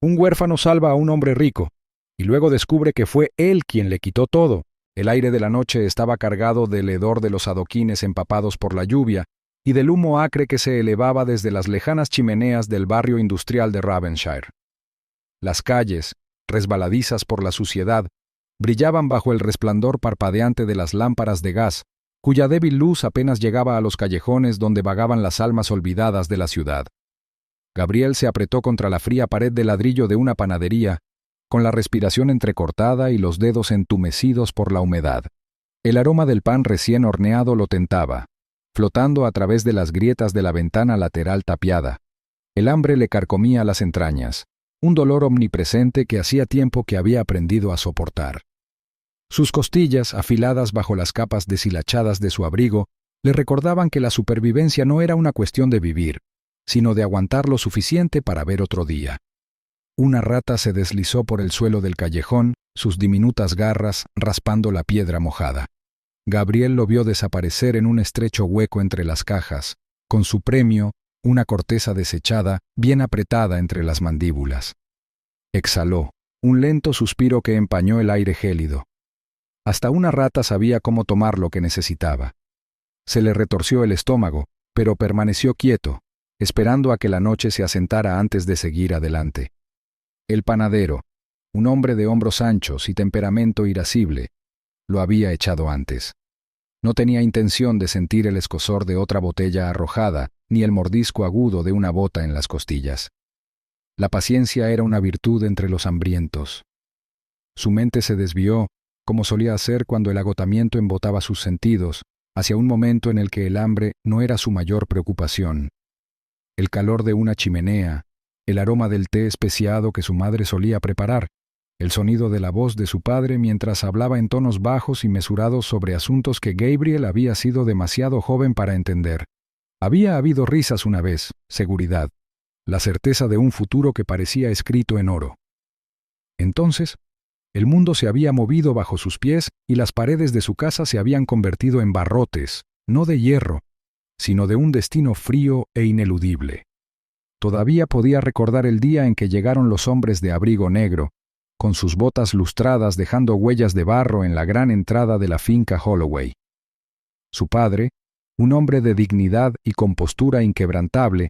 Un huérfano salva a un hombre rico, y luego descubre que fue él quien le quitó todo. El aire de la noche estaba cargado del hedor de los adoquines empapados por la lluvia y del humo acre que se elevaba desde las lejanas chimeneas del barrio industrial de Ravenshire. Las calles, resbaladizas por la suciedad, brillaban bajo el resplandor parpadeante de las lámparas de gas, cuya débil luz apenas llegaba a los callejones donde vagaban las almas olvidadas de la ciudad. Gabriel se apretó contra la fría pared de ladrillo de una panadería, con la respiración entrecortada y los dedos entumecidos por la humedad. El aroma del pan recién horneado lo tentaba, flotando a través de las grietas de la ventana lateral tapiada. El hambre le carcomía las entrañas, un dolor omnipresente que hacía tiempo que había aprendido a soportar. Sus costillas, afiladas bajo las capas deshilachadas de su abrigo, le recordaban que la supervivencia no era una cuestión de vivir, sino de aguantar lo suficiente para ver otro día. Una rata se deslizó por el suelo del callejón, sus diminutas garras raspando la piedra mojada. Gabriel lo vio desaparecer en un estrecho hueco entre las cajas, con su premio, una corteza desechada, bien apretada entre las mandíbulas. Exhaló, un lento suspiro que empañó el aire gélido. Hasta una rata sabía cómo tomar lo que necesitaba. Se le retorció el estómago, pero permaneció quieto, esperando a que la noche se asentara antes de seguir adelante. El panadero, un hombre de hombros anchos y temperamento irascible, lo había echado antes. No tenía intención de sentir el escozor de otra botella arrojada, ni el mordisco agudo de una bota en las costillas. La paciencia era una virtud entre los hambrientos. Su mente se desvió, como solía hacer cuando el agotamiento embotaba sus sentidos, hacia un momento en el que el hambre no era su mayor preocupación. El calor de una chimenea, el aroma del té especiado que su madre solía preparar, el sonido de la voz de su padre mientras hablaba en tonos bajos y mesurados sobre asuntos que Gabriel había sido demasiado joven para entender. Había habido risas una vez, seguridad, la certeza de un futuro que parecía escrito en oro. Entonces, el mundo se había movido bajo sus pies y las paredes de su casa se habían convertido en barrotes, no de hierro, sino de un destino frío e ineludible. Todavía podía recordar el día en que llegaron los hombres de abrigo negro, con sus botas lustradas dejando huellas de barro en la gran entrada de la finca Holloway. Su padre, un hombre de dignidad y compostura inquebrantable,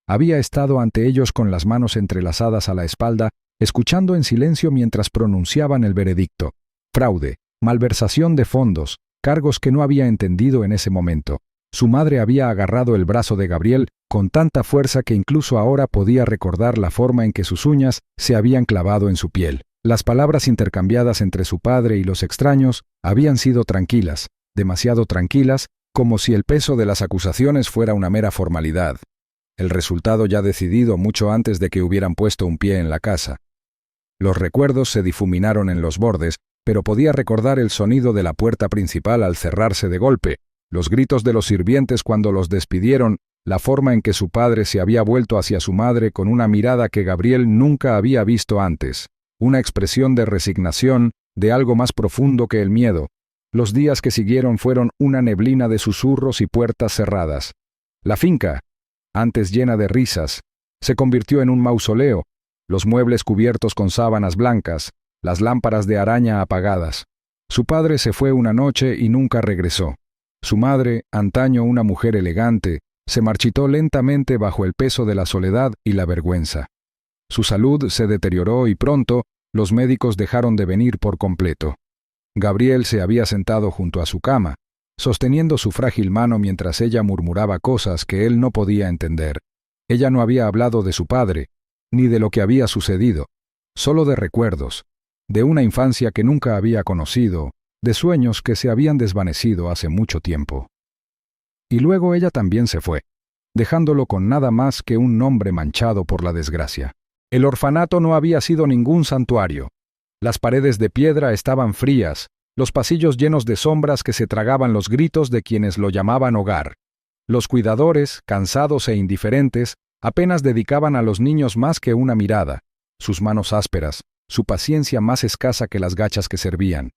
había estado ante ellos con las manos entrelazadas a la espalda, escuchando en silencio mientras pronunciaban el veredicto: fraude, malversación de fondos, cargos que no había entendido en ese momento. Su madre había agarrado el brazo de Gabriel con tanta fuerza que incluso ahora podía recordar la forma en que sus uñas se habían clavado en su piel. Las palabras intercambiadas entre su padre y los extraños habían sido tranquilas, demasiado tranquilas, como si el peso de las acusaciones fuera una mera formalidad. El resultado ya decidido mucho antes de que hubieran puesto un pie en la casa. Los recuerdos se difuminaron en los bordes, pero podía recordar el sonido de la puerta principal al cerrarse de golpe, los gritos de los sirvientes cuando los despidieron, la forma en que su padre se había vuelto hacia su madre con una mirada que Gabriel nunca había visto antes, una expresión de resignación, de algo más profundo que el miedo. Los días que siguieron fueron una neblina de susurros y puertas cerradas. La finca, antes llena de risas, se convirtió en un mausoleo, los muebles cubiertos con sábanas blancas, las lámparas de araña apagadas. Su padre se fue una noche y nunca regresó. Su madre, antaño una mujer elegante, se marchitó lentamente bajo el peso de la soledad y la vergüenza. Su salud se deterioró y pronto los médicos dejaron de venir por completo. Gabriel se había sentado junto a su cama, sosteniendo su frágil mano mientras ella murmuraba cosas que él no podía entender. Ella no había hablado de su padre, ni de lo que había sucedido, solo de recuerdos, de una infancia que nunca había conocido, de sueños que se habían desvanecido hace mucho tiempo. Y luego ella también se fue, dejándolo con nada más que un nombre manchado por la desgracia. El orfanato no había sido ningún santuario. Las paredes de piedra estaban frías, los pasillos llenos de sombras que se tragaban los gritos de quienes lo llamaban hogar. Los cuidadores, cansados e indiferentes, apenas dedicaban a los niños más que una mirada, sus manos ásperas, su paciencia más escasa que las gachas que servían.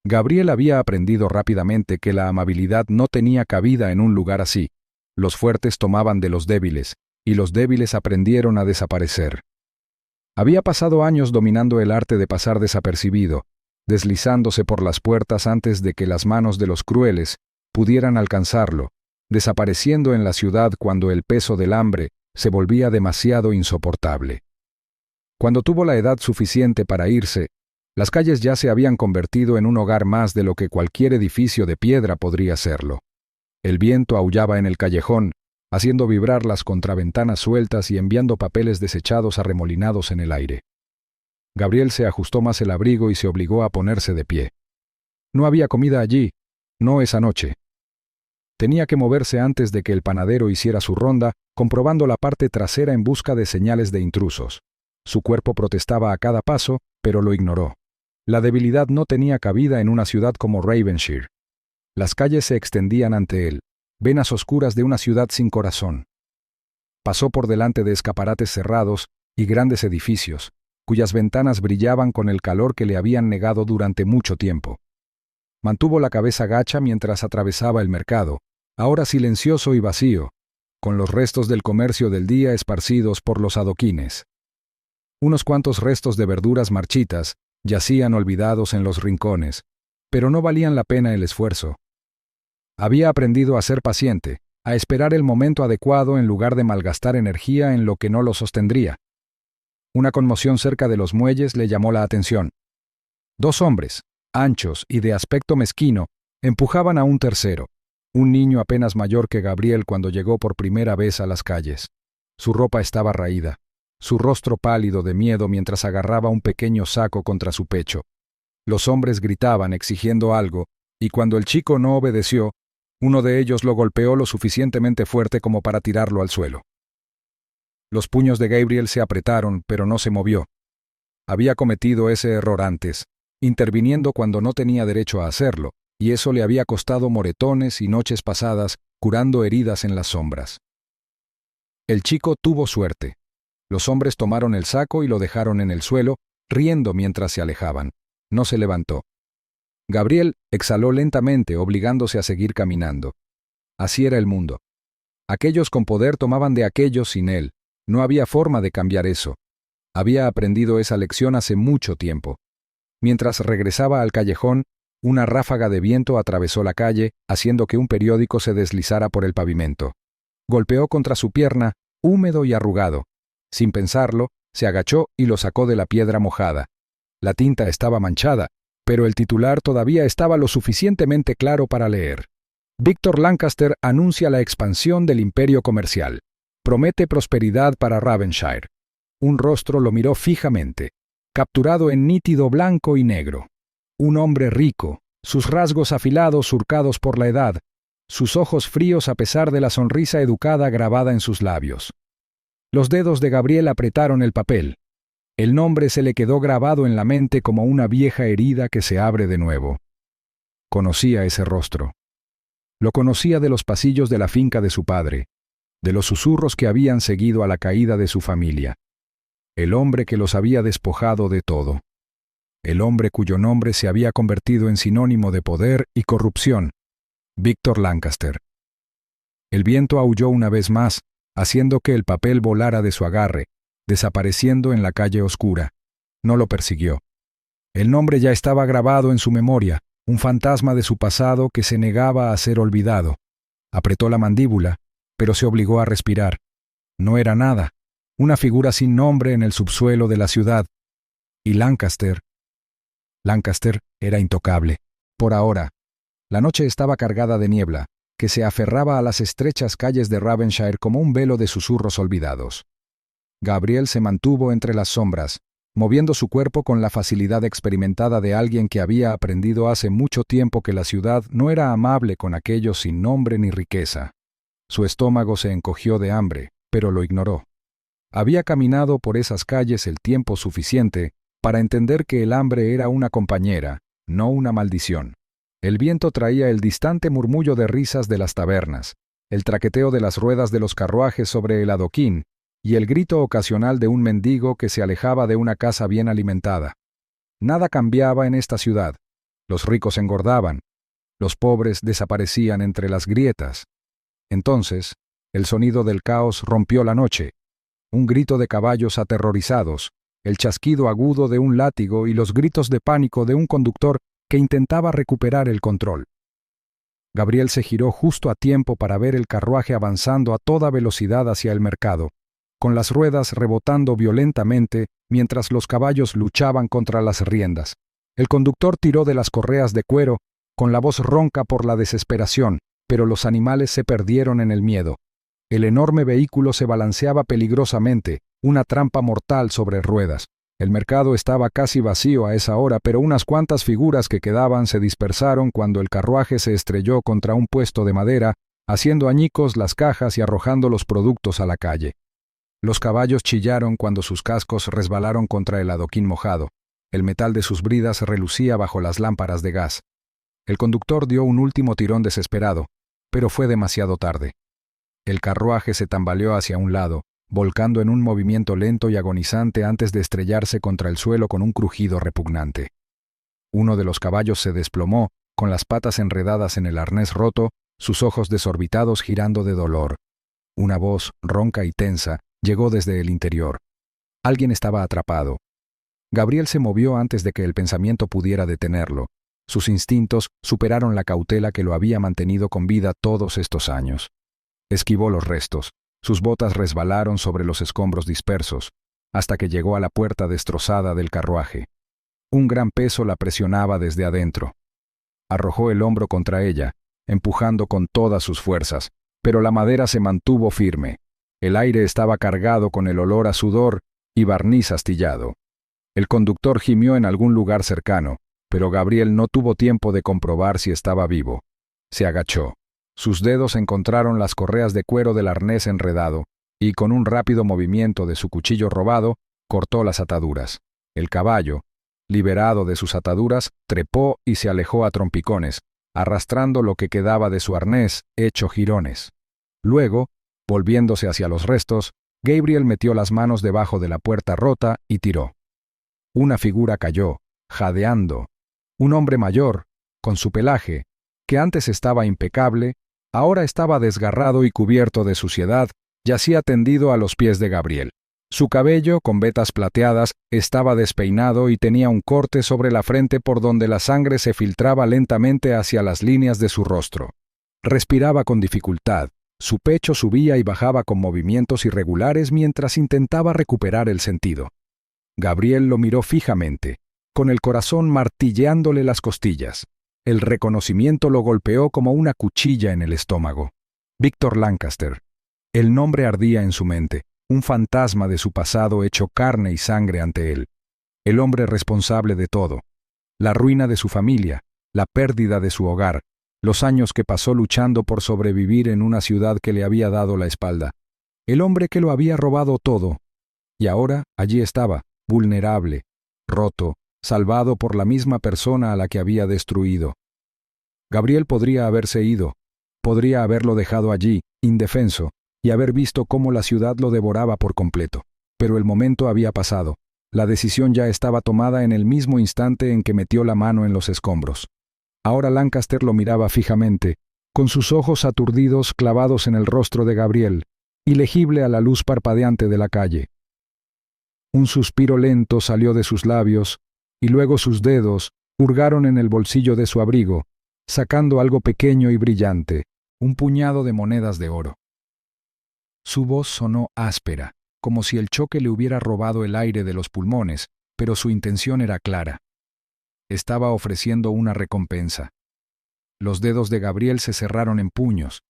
Gabriel había aprendido rápidamente que la amabilidad no tenía cabida en un lugar así. Los fuertes tomaban de los débiles, y los débiles aprendieron a desaparecer. Había pasado años dominando el arte de pasar desapercibido, deslizándose por las puertas antes de que las manos de los crueles pudieran alcanzarlo, desapareciendo en la ciudad cuando el peso del hambre se volvía demasiado insoportable. Cuando tuvo la edad suficiente para irse, las calles ya se habían convertido en un hogar más de lo que cualquier edificio de piedra podría serlo. El viento aullaba en el callejón, haciendo vibrar las contraventanas sueltas y enviando papeles desechados arremolinados en el aire. Gabriel se ajustó más el abrigo y se obligó a ponerse de pie. No había comida allí, no esa noche. Tenía que moverse antes de que el panadero hiciera su ronda, comprobando la parte trasera en busca de señales de intrusos. Su cuerpo protestaba a cada paso, pero lo ignoró. La debilidad no tenía cabida en una ciudad como Ravenshire. Las calles se extendían ante él, venas oscuras de una ciudad sin corazón. Pasó por delante de escaparates cerrados y grandes edificios, cuyas ventanas brillaban con el calor que le habían negado durante mucho tiempo. Mantuvo la cabeza gacha mientras atravesaba el mercado, ahora silencioso y vacío, con los restos del comercio del día esparcidos por los adoquines. Unos cuantos restos de verduras marchitas yacían olvidados en los rincones, pero no valían la pena el esfuerzo. Había aprendido a ser paciente, a esperar el momento adecuado en lugar de malgastar energía en lo que no lo sostendría. Una conmoción cerca de los muelles le llamó la atención. 2 hombres, anchos y de aspecto mezquino, empujaban a un tercero, un niño apenas mayor que Gabriel cuando llegó por primera vez a las calles. Su ropa estaba raída, su rostro pálido de miedo mientras agarraba un pequeño saco contra su pecho. Los hombres gritaban exigiendo algo, y cuando el chico no obedeció, uno de ellos lo golpeó lo suficientemente fuerte como para tirarlo al suelo. Los puños de Gabriel se apretaron, pero no se movió. Había cometido ese error antes, interviniendo cuando no tenía derecho a hacerlo, y eso le había costado moretones y noches pasadas curando heridas en las sombras. El chico tuvo suerte. Los hombres tomaron el saco y lo dejaron en el suelo, riendo mientras se alejaban. No se levantó. Gabriel exhaló lentamente, obligándose a seguir caminando. Así era el mundo. Aquellos con poder tomaban de aquellos sin él. No había forma de cambiar eso. Había aprendido esa lección hace mucho tiempo. Mientras regresaba al callejón, una ráfaga de viento atravesó la calle, haciendo que un periódico se deslizara por el pavimento. Golpeó contra su pierna, húmedo y arrugado. Sin pensarlo, se agachó y lo sacó de la piedra mojada. La tinta estaba manchada, pero el titular todavía estaba lo suficientemente claro para leer. Victor Lancaster anuncia la expansión del imperio comercial. Promete prosperidad para Ravenshire. Un rostro lo miró fijamente, capturado en nítido blanco y negro. Un hombre rico, sus rasgos afilados surcados por la edad, sus ojos fríos a pesar de la sonrisa educada grabada en sus labios. Los dedos de Gabriel apretaron el papel. El nombre se le quedó grabado en la mente como una vieja herida que se abre de nuevo. Conocía ese rostro. Lo conocía de los pasillos de la finca de su padre, de los susurros que habían seguido a la caída de su familia. El hombre que los había despojado de todo. El hombre cuyo nombre se había convertido en sinónimo de poder y corrupción. Victor Lancaster. El viento aulló una vez más, haciendo que el papel volara de su agarre, desapareciendo en la calle oscura. No lo persiguió. El nombre ya estaba grabado en su memoria, un fantasma de su pasado que se negaba a ser olvidado. Apretó la mandíbula, pero se obligó a respirar. No era nada, una figura sin nombre en el subsuelo de la ciudad. Y Lancaster era intocable. Por ahora. La noche estaba cargada de niebla, que se aferraba a las estrechas calles de Ravenshire como un velo de susurros olvidados. Gabriel se mantuvo entre las sombras, moviendo su cuerpo con la facilidad experimentada de alguien que había aprendido hace mucho tiempo que la ciudad no era amable con aquellos sin nombre ni riqueza. Su estómago se encogió de hambre, pero lo ignoró. Había caminado por esas calles el tiempo suficiente para entender que el hambre era una compañera, no una maldición. El viento traía el distante murmullo de risas de las tabernas, el traqueteo de las ruedas de los carruajes sobre el adoquín y el grito ocasional de un mendigo que se alejaba de una casa bien alimentada. Nada cambiaba en esta ciudad. Los ricos engordaban. Los pobres desaparecían entre las grietas. Entonces, el sonido del caos rompió la noche. Un grito de caballos aterrorizados, el chasquido agudo de un látigo y los gritos de pánico de un conductor que intentaba recuperar el control. Gabriel se giró justo a tiempo para ver el carruaje avanzando a toda velocidad hacia el mercado, con las ruedas rebotando violentamente mientras los caballos luchaban contra las riendas. El conductor tiró de las correas de cuero, con la voz ronca por la desesperación, pero los animales se perdieron en el miedo. El enorme vehículo se balanceaba peligrosamente, una trampa mortal sobre ruedas. El mercado estaba casi vacío a esa hora, pero unas cuantas figuras que quedaban se dispersaron cuando el carruaje se estrelló contra un puesto de madera, haciendo añicos las cajas y arrojando los productos a la calle. Los caballos chillaron cuando sus cascos resbalaron contra el adoquín mojado. El metal de sus bridas relucía bajo las lámparas de gas. El conductor dio un último tirón desesperado, pero fue demasiado tarde. El carruaje se tambaleó hacia un lado, volcando en un movimiento lento y agonizante antes de estrellarse contra el suelo con un crujido repugnante. Uno de los caballos se desplomó, con las patas enredadas en el arnés roto, sus ojos desorbitados girando de dolor. Una voz, ronca y tensa, llegó desde el interior. Alguien estaba atrapado. Gabriel se movió antes de que el pensamiento pudiera detenerlo. Sus instintos superaron la cautela que lo había mantenido con vida todos estos años. Esquivó los restos. Sus botas resbalaron sobre los escombros dispersos, hasta que llegó a la puerta destrozada del carruaje. Un gran peso la presionaba desde adentro. Arrojó el hombro contra ella, empujando con todas sus fuerzas, pero la madera se mantuvo firme. El aire estaba cargado con el olor a sudor y barniz astillado. El conductor gimió en algún lugar cercano, pero Gabriel no tuvo tiempo de comprobar si estaba vivo. Se agachó. Sus dedos encontraron las correas de cuero del arnés enredado, y con un rápido movimiento de su cuchillo robado, cortó las ataduras. El caballo, liberado de sus ataduras, trepó y se alejó a trompicones, arrastrando lo que quedaba de su arnés, hecho jirones. Luego, volviéndose hacia los restos, Gabriel metió las manos debajo de la puerta rota y tiró. Una figura cayó, jadeando. Un hombre mayor, con su pelaje, que antes estaba impecable, ahora estaba desgarrado y cubierto de suciedad, yacía tendido a los pies de Gabriel. Su cabello, con vetas plateadas, estaba despeinado y tenía un corte sobre la frente por donde la sangre se filtraba lentamente hacia las líneas de su rostro. Respiraba con dificultad, su pecho subía y bajaba con movimientos irregulares mientras intentaba recuperar el sentido. Gabriel lo miró fijamente, con el corazón martilleándole las costillas. El reconocimiento lo golpeó como una cuchilla en el estómago. Víctor Lancaster. El nombre ardía en su mente, un fantasma de su pasado hecho carne y sangre ante él. El hombre responsable de todo. La ruina de su familia, la pérdida de su hogar, los años que pasó luchando por sobrevivir en una ciudad que le había dado la espalda. El hombre que lo había robado todo. Y ahora allí estaba, vulnerable, roto, salvado por la misma persona a la que había destruido. Gabriel podría haberse ido, podría haberlo dejado allí, indefenso, y haber visto cómo la ciudad lo devoraba por completo. Pero el momento había pasado. La decisión ya estaba tomada en el mismo instante en que metió la mano en los escombros. Ahora Lancaster lo miraba fijamente, con sus ojos aturdidos clavados en el rostro de Gabriel, ilegible a la luz parpadeante de la calle. Un suspiro lento salió de sus labios, y luego sus dedos hurgaron en el bolsillo de su abrigo, sacando algo pequeño y brillante, un puñado de monedas de oro. Su voz sonó áspera, como si el choque le hubiera robado el aire de los pulmones, pero su intención era clara. Estaba ofreciendo una recompensa. Los dedos de Gabriel se cerraron en puños.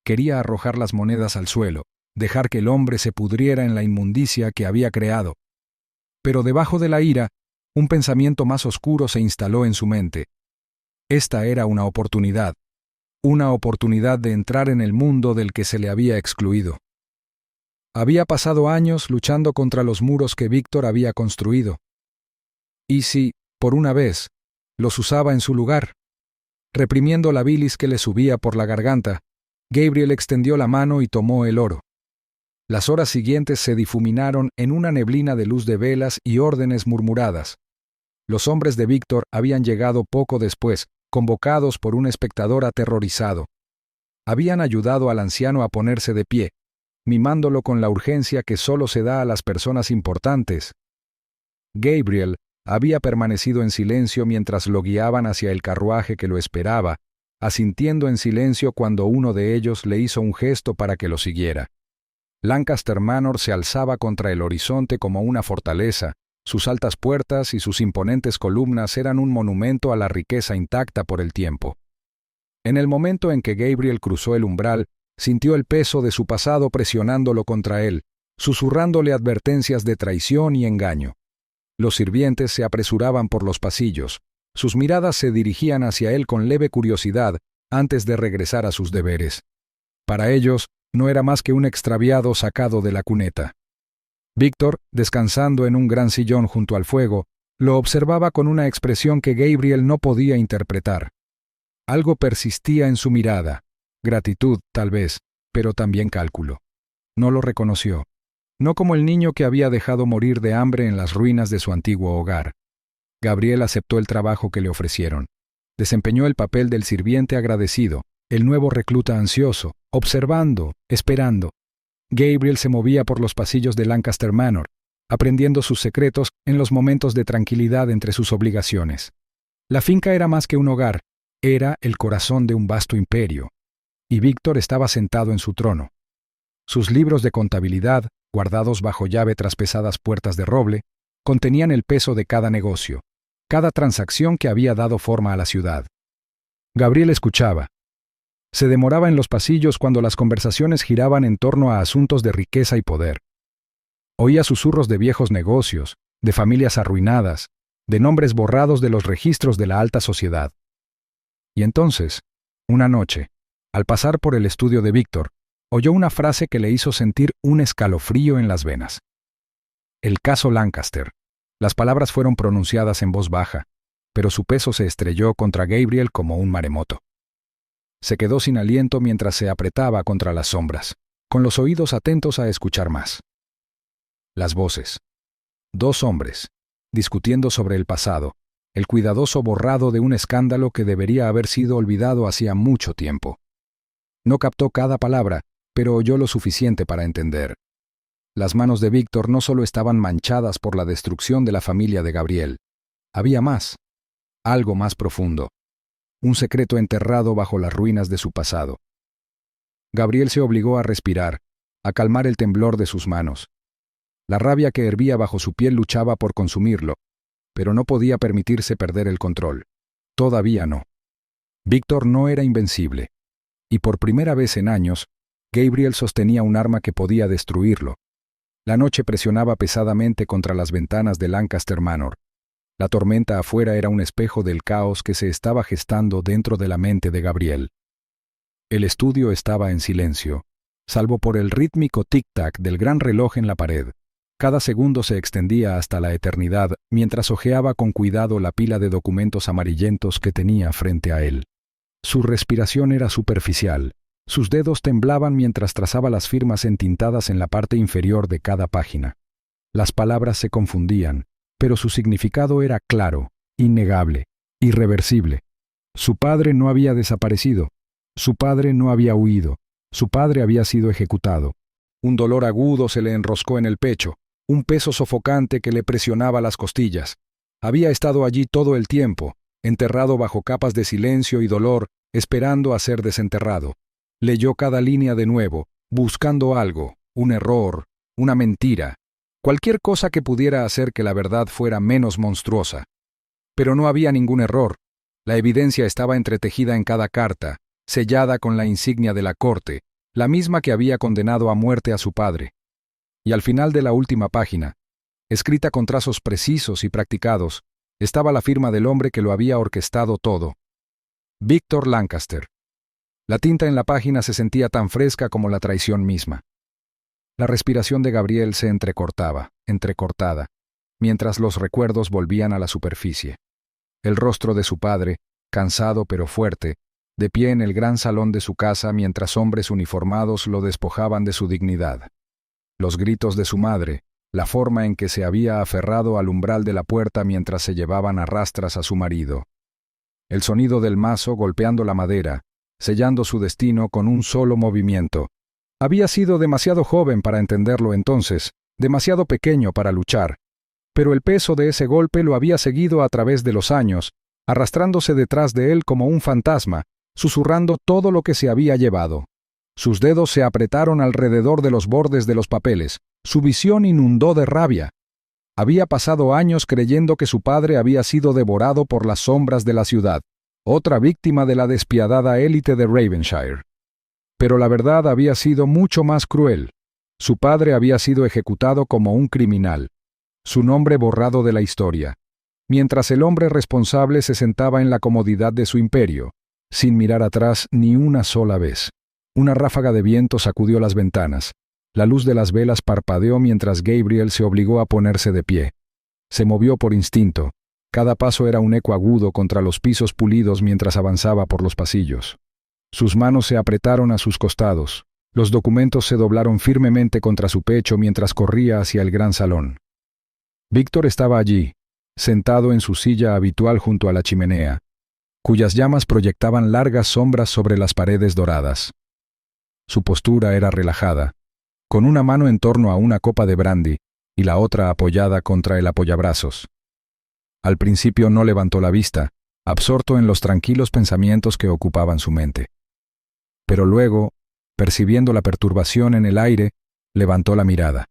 Quería arrojar las monedas al suelo, dejar que el hombre se pudriera en la inmundicia que había creado. Pero debajo de la ira, un pensamiento más oscuro se instaló en su mente. Esta era una oportunidad de entrar en el mundo del que se le había excluido. Había pasado años luchando contra los muros que Víctor había construido. ¿Y si, por una vez, los usaba en su lugar? Reprimiendo la bilis que le subía por la garganta, Gabriel extendió la mano y tomó el oro. Las horas siguientes se difuminaron en una neblina de luz de velas y órdenes murmuradas. Los hombres de Víctor habían llegado poco después, convocados por un espectador aterrorizado. Habían ayudado al anciano a ponerse de pie, mimándolo con la urgencia que solo se da a las personas importantes, Gabriel había permanecido en silencio mientras lo guiaban hacia el carruaje que lo esperaba, asintiendo en silencio cuando uno de ellos le hizo un gesto para que lo siguiera. Lancaster Manor se alzaba contra el horizonte como una fortaleza. Sus altas puertas y sus imponentes columnas eran un monumento a la riqueza intacta por el tiempo. En el momento en que Gabriel cruzó el umbral, sintió el peso de su pasado presionándolo contra él, susurrándole advertencias de traición y engaño. Los sirvientes se apresuraban por los pasillos. Sus miradas se dirigían hacia él con leve curiosidad antes de regresar a sus deberes. Para ellos, no era más que un extraviado sacado de la cuneta. Víctor, descansando en un gran sillón junto al fuego, lo observaba con una expresión que Gabriel no podía interpretar. Algo persistía en su mirada, gratitud, tal vez, pero también cálculo. No lo reconoció, no como el niño que había dejado morir de hambre en las ruinas de su antiguo hogar. Gabriel aceptó el trabajo que le ofrecieron. Desempeñó el papel del sirviente agradecido, el nuevo recluta ansioso, observando, esperando. Gabriel se movía por los pasillos de Lancaster Manor, aprendiendo sus secretos en los momentos de tranquilidad entre sus obligaciones. La finca era más que un hogar, era el corazón de un vasto imperio, y Víctor estaba sentado en su trono. Sus libros de contabilidad, guardados bajo llave tras pesadas puertas de roble, contenían el peso de cada negocio, cada transacción que había dado forma a la ciudad. Gabriel escuchaba. Se demoraba en los pasillos cuando las conversaciones giraban en torno a asuntos de riqueza y poder. Oía susurros de viejos negocios, de familias arruinadas, de nombres borrados de los registros de la alta sociedad. Y entonces, una noche, al pasar por el estudio de Víctor, oyó una frase que le hizo sentir un escalofrío en las venas. El caso Lancaster. Las palabras fueron pronunciadas en voz baja, pero su peso se estrelló contra Gabriel como un maremoto. Se quedó sin aliento mientras se apretaba contra las sombras, con los oídos atentos a escuchar más. Las voces. Dos hombres, discutiendo sobre el pasado, el cuidadoso borrado de un escándalo que debería haber sido olvidado hacía mucho tiempo. No captó cada palabra, pero oyó lo suficiente para entender. Las manos de Víctor no solo estaban manchadas por la destrucción de la familia de Gabriel. Había más, algo más profundo. Un secreto enterrado bajo las ruinas de su pasado. Gabriel se obligó a respirar, a calmar el temblor de sus manos. La rabia que hervía bajo su piel luchaba por consumirlo, pero no podía permitirse perder el control. Todavía no. Víctor no era invencible, y por primera vez en años, Gabriel sostenía un arma que podía destruirlo. La noche presionaba pesadamente contra las ventanas de Lancaster Manor. La tormenta afuera era un espejo del caos que se estaba gestando dentro de la mente de Gabriel. El estudio estaba en silencio, salvo por el rítmico tic-tac del gran reloj en la pared. Cada segundo se extendía hasta la eternidad mientras hojeaba con cuidado la pila de documentos amarillentos que tenía frente a él. Su respiración era superficial. Sus dedos temblaban mientras trazaba las firmas entintadas en la parte inferior de cada página. Las palabras se confundían, pero su significado era claro, innegable, irreversible. Su padre no había desaparecido, su padre no había huido, su padre había sido ejecutado. Un dolor agudo se le enroscó en el pecho, un peso sofocante que le presionaba las costillas. Había estado allí todo el tiempo, enterrado bajo capas de silencio y dolor, esperando a ser desenterrado. Leyó cada línea de nuevo, buscando algo, un error, una mentira, cualquier cosa que pudiera hacer que la verdad fuera menos monstruosa. Pero no había ningún error. La evidencia estaba entretejida en cada carta, sellada con la insignia de la corte, la misma que había condenado a muerte a su padre. Y al final de la última página, escrita con trazos precisos y practicados, estaba la firma del hombre que lo había orquestado todo. Víctor Lancaster. La tinta en la página se sentía tan fresca como la traición misma. La respiración de Gabriel se entrecortada, mientras los recuerdos volvían a la superficie. El rostro de su padre, cansado pero fuerte, de pie en el gran salón de su casa mientras hombres uniformados lo despojaban de su dignidad. Los gritos de su madre, la forma en que se había aferrado al umbral de la puerta mientras se llevaban a rastras a su marido. El sonido del mazo golpeando la madera, sellando su destino con un solo movimiento. Había sido demasiado joven para entenderlo entonces, demasiado pequeño para luchar, pero el peso de ese golpe lo había seguido a través de los años, arrastrándose detrás de él como un fantasma, susurrando todo lo que se había llevado. Sus dedos se apretaron alrededor de los bordes de los papeles. Su visión inundó de rabia. Había pasado años creyendo que su padre había sido devorado por las sombras de la ciudad, otra víctima de la despiadada élite de Ravenshire. Pero la verdad había sido mucho más cruel. Su padre había sido ejecutado como un criminal, su nombre borrado de la historia, mientras el hombre responsable se sentaba en la comodidad de su imperio, sin mirar atrás ni una sola vez. Una ráfaga de viento sacudió las ventanas. La luz de las velas parpadeó mientras Gabriel se obligó a ponerse de pie. Se movió por instinto. Cada paso era un eco agudo contra los pisos pulidos mientras avanzaba por los pasillos. Sus manos se apretaron a sus costados. Los documentos se doblaron firmemente contra su pecho mientras corría hacia el gran salón. Víctor estaba allí, sentado en su silla habitual junto a la chimenea, cuyas llamas proyectaban largas sombras sobre las paredes doradas. Su postura era relajada, con una mano en torno a una copa de brandy y la otra apoyada contra el apoyabrazos. Al principio no levantó la vista, absorto en los tranquilos pensamientos que ocupaban su mente. Pero luego, percibiendo la perturbación en el aire, levantó la mirada.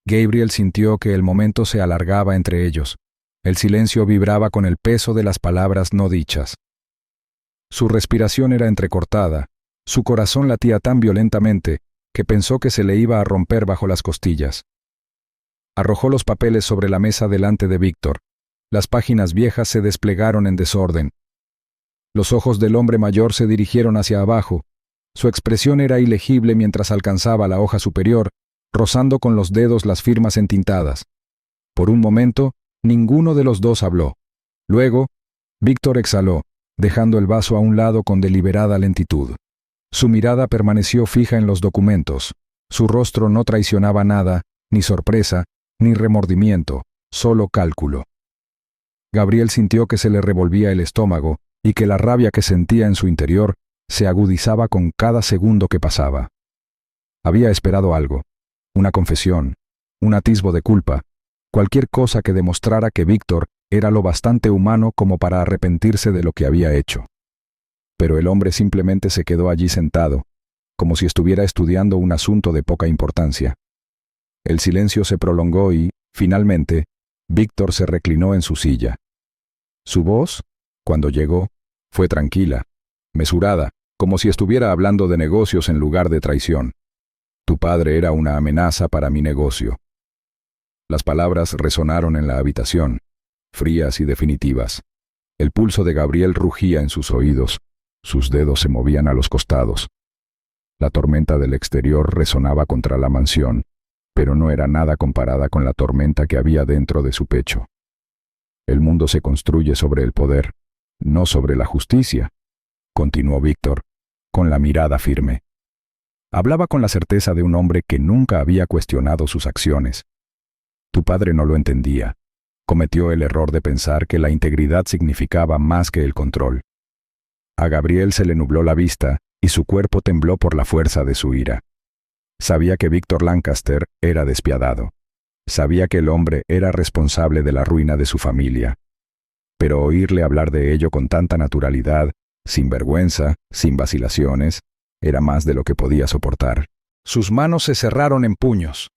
Gabriel sintió que el momento se alargaba entre ellos. El silencio vibraba con el peso de las palabras no dichas. Su respiración era entrecortada, su corazón latía tan violentamente que pensó que se le iba a romper bajo las costillas. Arrojó los papeles sobre la mesa delante de Víctor. Las páginas viejas se desplegaron en desorden. Los ojos del hombre mayor se dirigieron hacia abajo. Su expresión era ilegible mientras alcanzaba la hoja superior, rozando con los dedos las firmas entintadas. Por un momento, ninguno de los dos habló. Luego, Víctor exhaló, dejando el vaso a un lado con deliberada lentitud. Su mirada permaneció fija en los documentos. Su rostro no traicionaba nada, ni sorpresa, ni remordimiento, solo cálculo. Gabriel sintió que se le revolvía el estómago y que la rabia que sentía en su interior se agudizaba con cada segundo que pasaba. Había esperado algo, una confesión, un atisbo de culpa, cualquier cosa que demostrara que Víctor era lo bastante humano como para arrepentirse de lo que había hecho. Pero el hombre simplemente se quedó allí sentado, como si estuviera estudiando un asunto de poca importancia. El silencio se prolongó y, finalmente, Víctor se reclinó en su silla. Su voz, cuando llegó, fue tranquila, mesurada, como si estuviera hablando de negocios en lugar de traición. Tu padre era una amenaza para mi negocio. Las palabras resonaron en la habitación, frías y definitivas. El pulso de Gabriel rugía en sus oídos, sus dedos se movían a los costados. La tormenta del exterior resonaba contra la mansión, pero no era nada comparada con la tormenta que había dentro de su pecho. El mundo se construye sobre el poder, no sobre la justicia, continuó Víctor, con la mirada firme. Hablaba con la certeza de un hombre que nunca había cuestionado sus acciones. Tu padre no lo entendía. Cometió el error de pensar que la integridad significaba más que el control. A Gabriel se le nubló la vista y su cuerpo tembló por la fuerza de su ira. Sabía que Víctor Lancaster era despiadado. Sabía que el hombre era responsable de la ruina de su familia. Pero oírle hablar de ello con tanta naturalidad, sin vergüenza, sin vacilaciones, era más de lo que podía soportar. Sus manos se cerraron en puños.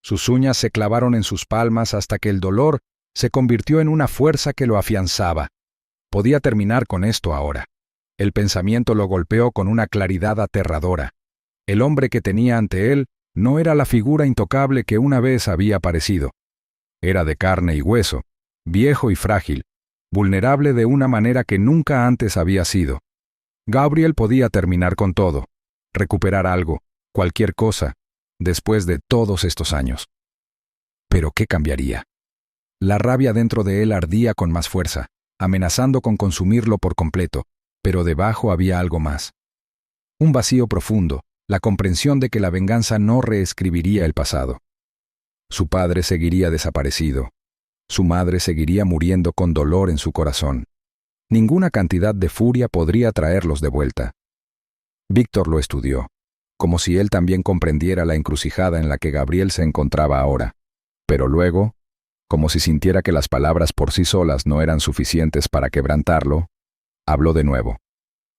Sus uñas se clavaron en sus palmas hasta que el dolor se convirtió en una fuerza que lo afianzaba. Podía terminar con esto ahora. El pensamiento lo golpeó con una claridad aterradora. El hombre que tenía ante él no era la figura intocable que una vez había parecido. Era de carne y hueso, viejo y frágil, vulnerable de una manera que nunca antes había sido. Gabriel podía terminar con todo, recuperar algo, cualquier cosa, después de todos estos años. Pero ¿qué cambiaría? La rabia dentro de él ardía con más fuerza, amenazando con consumirlo por completo, pero debajo había algo más. Un vacío profundo, la comprensión de que la venganza no reescribiría el pasado. Su padre seguiría desaparecido. Su madre seguiría muriendo con dolor en su corazón. Ninguna cantidad de furia podría traerlos de vuelta. Víctor lo estudió, como si él también comprendiera la encrucijada en la que Gabriel se encontraba ahora. Pero luego, Como si sintiera que las palabras por sí solas no eran suficientes para quebrantarlo, habló de nuevo.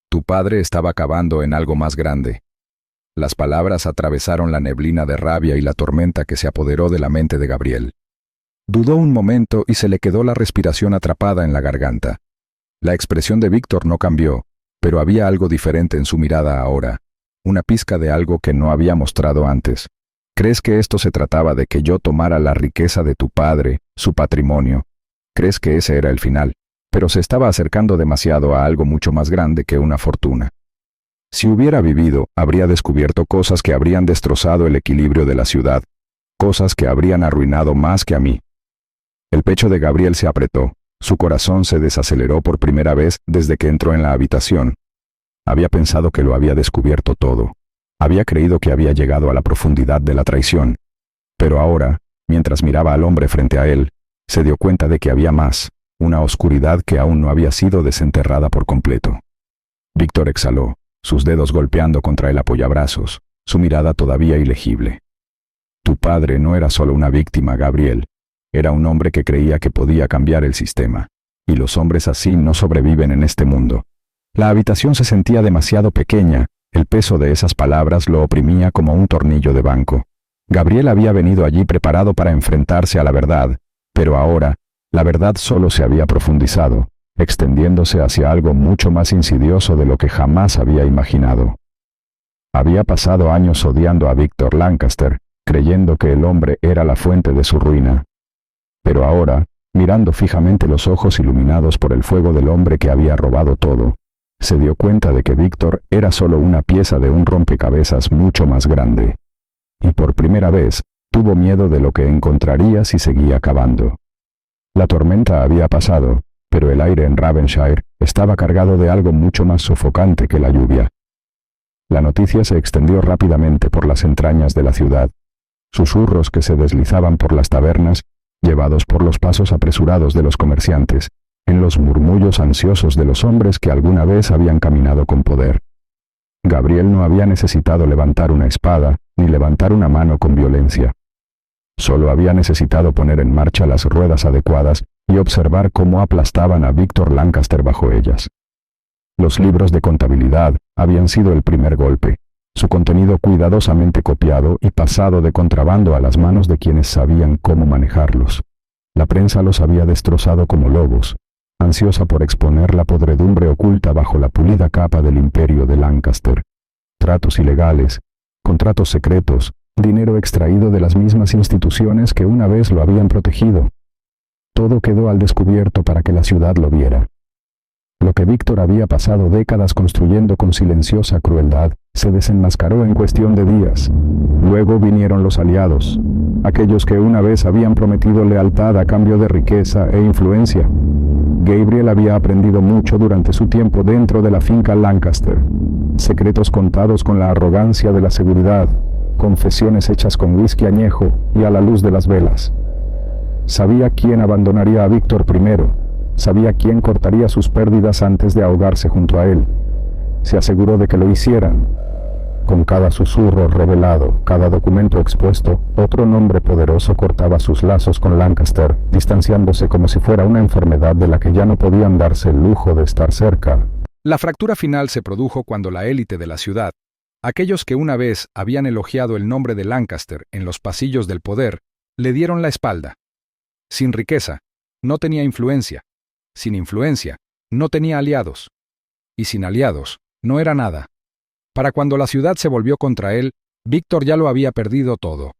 Tu padre estaba cavando en algo más grande. Las palabras atravesaron la neblina de rabia y la tormenta que se apoderó de la mente de Gabriel. Dudó un momento y se le quedó la respiración atrapada en la garganta. La expresión de Víctor no cambió, pero había algo diferente en su mirada ahora, una pizca de algo que no había mostrado antes. ¿Crees que esto se trataba de que yo tomara la riqueza de tu padre, su patrimonio? ¿Crees que ese era el final? Pero se estaba acercando demasiado a algo mucho más grande que una fortuna. Si hubiera vivido, habría descubierto cosas que habrían destrozado el equilibrio de la ciudad, cosas que habrían arruinado más que a mí. El pecho de Gabriel se apretó, su corazón se desaceleró por primera vez desde que entró en la habitación. Había pensado que lo había descubierto todo. Había creído que había llegado a la profundidad de la traición. Pero ahora, mientras miraba al hombre frente a él, se dio cuenta de que había más, una oscuridad que aún no había sido desenterrada por completo. Víctor exhaló, sus dedos golpeando contra el apoyabrazos, su mirada todavía ilegible. Tu padre no era solo una víctima, Gabriel. Era un hombre que creía que podía cambiar el sistema. Y los hombres así no sobreviven en este mundo. La habitación se sentía demasiado pequeña. El peso de esas palabras lo oprimía como un tornillo de banco. Gabriel había venido allí preparado para enfrentarse a la verdad, pero ahora, la verdad solo se había profundizado, extendiéndose hacia algo mucho más insidioso de lo que jamás había imaginado. Había pasado años odiando a Víctor Lancaster, creyendo que el hombre era la fuente de su ruina. Pero ahora, mirando fijamente los ojos iluminados por el fuego del hombre que había robado todo, se dio cuenta de que Víctor era solo una pieza de un rompecabezas mucho más grande. Y por primera vez, tuvo miedo de lo que encontraría si seguía cavando. La tormenta había pasado, pero el aire en Ravenshire estaba cargado de algo mucho más sofocante que la lluvia. La noticia se extendió rápidamente por las entrañas de la ciudad. Susurros que se deslizaban por las tabernas, llevados por los pasos apresurados de los comerciantes, en los murmullos ansiosos de los hombres que alguna vez habían caminado con poder. Gabriel no había necesitado levantar una espada, ni levantar una mano con violencia. Solo había necesitado poner en marcha las ruedas adecuadas y observar cómo aplastaban a Víctor Lancaster bajo ellas. Los libros de contabilidad habían sido el primer golpe, su contenido cuidadosamente copiado y pasado de contrabando a las manos de quienes sabían cómo manejarlos. La prensa los había destrozado como lobos, ansiosa por exponer la podredumbre oculta bajo la pulida capa del imperio de Lancaster. Tratos ilegales, contratos secretos, dinero extraído de las mismas instituciones que una vez lo habían protegido. Todo quedó al descubierto para que la ciudad lo viera. Lo que Víctor había pasado décadas construyendo con silenciosa crueldad se desenmascaró en cuestión de días. Luego vinieron los aliados, aquellos que una vez habían prometido lealtad a cambio de riqueza e influencia. Gabriel había aprendido mucho durante su tiempo dentro de la finca Lancaster. Secretos contados con la arrogancia de la seguridad, confesiones hechas con whisky añejo y a la luz de las velas. Sabía quién abandonaría a Víctor primero, sabía quién cortaría sus pérdidas antes de ahogarse junto a él. Se aseguró de que lo hicieran. Con cada susurro revelado, cada documento expuesto, otro nombre poderoso cortaba sus lazos con Lancaster, distanciándose como si fuera una enfermedad de la que ya no podían darse el lujo de estar cerca. La fractura final se produjo cuando la élite de la ciudad, aquellos que una vez habían elogiado el nombre de Lancaster en los pasillos del poder, le dieron la espalda. Sin riqueza, no tenía influencia. Sin influencia, no tenía aliados. Y sin aliados, no era nada. Para cuando la ciudad se volvió contra él, Víctor ya lo había perdido todo.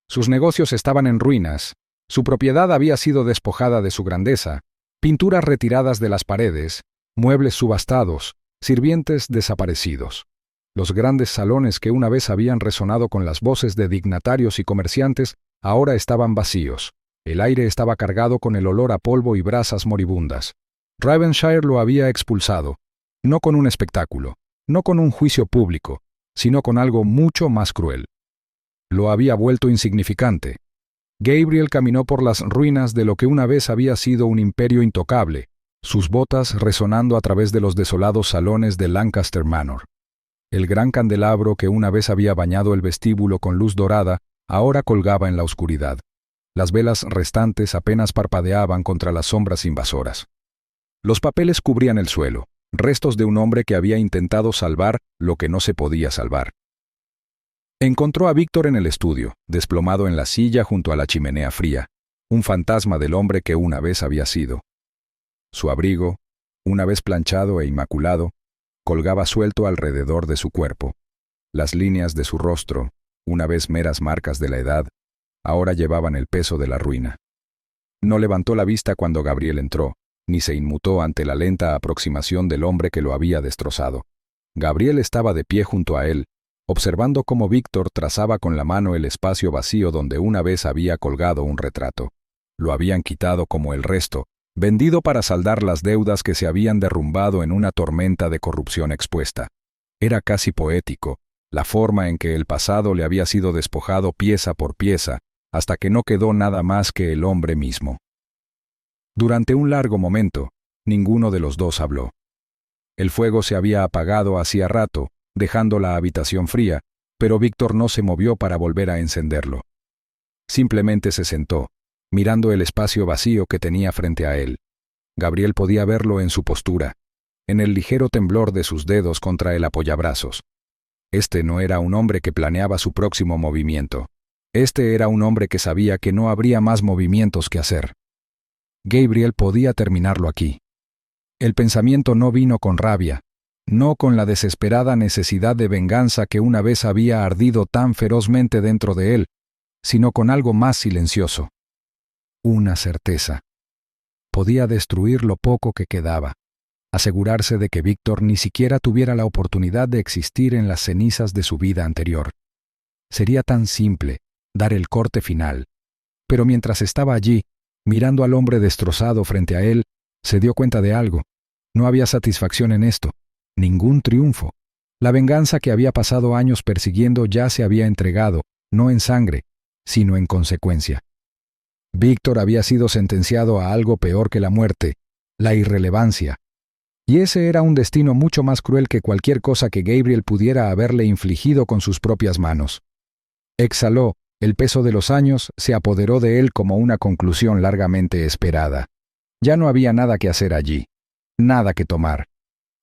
Sus negocios estaban en ruinas, su propiedad había sido despojada de su grandeza, pinturas retiradas de las paredes, muebles subastados, sirvientes desaparecidos. Los grandes salones que una vez habían resonado con las voces de dignatarios y comerciantes ahora estaban vacíos. El aire estaba cargado con el olor a polvo y brasas moribundas. Ravenshire lo había expulsado, no con un espectáculo, no con un juicio público, sino con algo mucho más cruel. Lo había vuelto insignificante. Gabriel caminó por las ruinas de lo que una vez había sido un imperio intocable, sus botas resonando a través de los desolados salones de Lancaster Manor. El gran candelabro que una vez había bañado el vestíbulo con luz dorada, ahora colgaba en la oscuridad. Las velas restantes apenas parpadeaban contra las sombras invasoras. Los papeles cubrían el suelo, restos de un hombre que había intentado salvar lo que no se podía salvar. Encontró a Víctor en el estudio, desplomado en la silla junto a la chimenea fría, un fantasma del hombre que una vez había sido. Su abrigo, una vez planchado e inmaculado, colgaba suelto alrededor de su cuerpo. Las líneas de su rostro, una vez meras marcas de la edad, ahora llevaban el peso de la ruina. No levantó la vista cuando Gabriel entró, ni se inmutó ante la lenta aproximación del hombre que lo había destrozado. Gabriel estaba de pie junto a él, observando cómo Víctor trazaba con la mano el espacio vacío donde una vez había colgado un retrato. Lo habían quitado como el resto, vendido para saldar las deudas que se habían derrumbado en una tormenta de corrupción expuesta. Era casi poético, la forma en que el pasado le había sido despojado pieza por pieza, hasta que no quedó nada más que el hombre mismo. Durante un largo momento, ninguno de los dos habló. El fuego se había apagado hacía rato, dejando la habitación fría, pero Víctor no se movió para volver a encenderlo. Simplemente se sentó, mirando el espacio vacío que tenía frente a él. Gabriel podía verlo en su postura, en el ligero temblor de sus dedos contra el apoyabrazos. Este no era un hombre que planeaba su próximo movimiento. Este era un hombre que sabía que no habría más movimientos que hacer. Gabriel podía terminarlo aquí. El pensamiento no vino con rabia, no con la desesperada necesidad de venganza que una vez había ardido tan ferozmente dentro de él, sino con algo más silencioso. Una certeza. Podía destruir lo poco que quedaba, asegurarse de que Víctor ni siquiera tuviera la oportunidad de existir en las cenizas de su vida anterior. Sería tan simple, dar el corte final. Pero mientras estaba allí, mirando al hombre destrozado frente a él, se dio cuenta de algo. No había satisfacción en esto, ningún triunfo. La venganza que había pasado años persiguiendo ya se había entregado, no en sangre, sino en consecuencia. Víctor había sido sentenciado a algo peor que la muerte, la irrelevancia. Y ese era un destino mucho más cruel que cualquier cosa que Gabriel pudiera haberle infligido con sus propias manos. Exhaló, el peso de los años se apoderó de él como una conclusión largamente esperada. Ya no había nada que hacer allí, nada que tomar.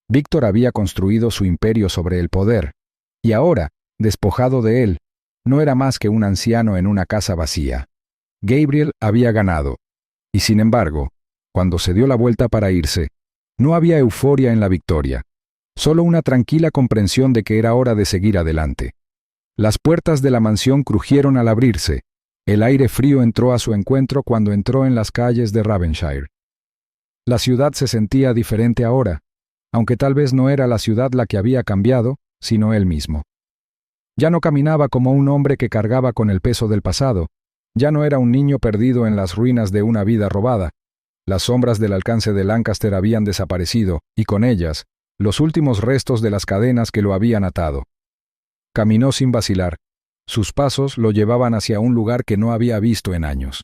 Víctor había construido su imperio sobre el poder, y ahora, despojado de él, no era más que un anciano en una casa vacía. Gabriel había ganado, y sin embargo, cuando se dio la vuelta para irse, no había euforia en la victoria, solo una tranquila comprensión de que era hora de seguir adelante. Las puertas de la mansión crujieron al abrirse. El aire frío entró a su encuentro cuando entró en las calles de Ravenshire. La ciudad se sentía diferente ahora, aunque tal vez no era la ciudad la que había cambiado, sino él mismo. Ya no caminaba como un hombre que cargaba con el peso del pasado, ya no era un niño perdido en las ruinas de una vida robada. Las sombras del alcance de Lancaster habían desaparecido, y con ellas, los últimos restos de las cadenas que lo habían atado. Caminó sin vacilar. Sus pasos lo llevaban hacia un lugar que no había visto en años.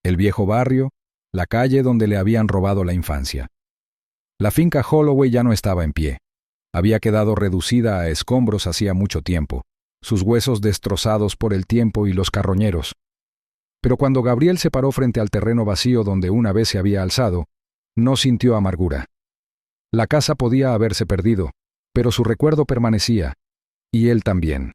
El viejo barrio, la calle donde le habían robado la infancia. La finca Holloway ya no estaba en pie. Había quedado reducida a escombros hacía mucho tiempo, sus huesos destrozados por el tiempo y los carroñeros. Pero cuando Gabriel se paró frente al terreno vacío donde una vez se había alzado, no sintió amargura. La casa podía haberse perdido, pero su recuerdo permanecía, y él también.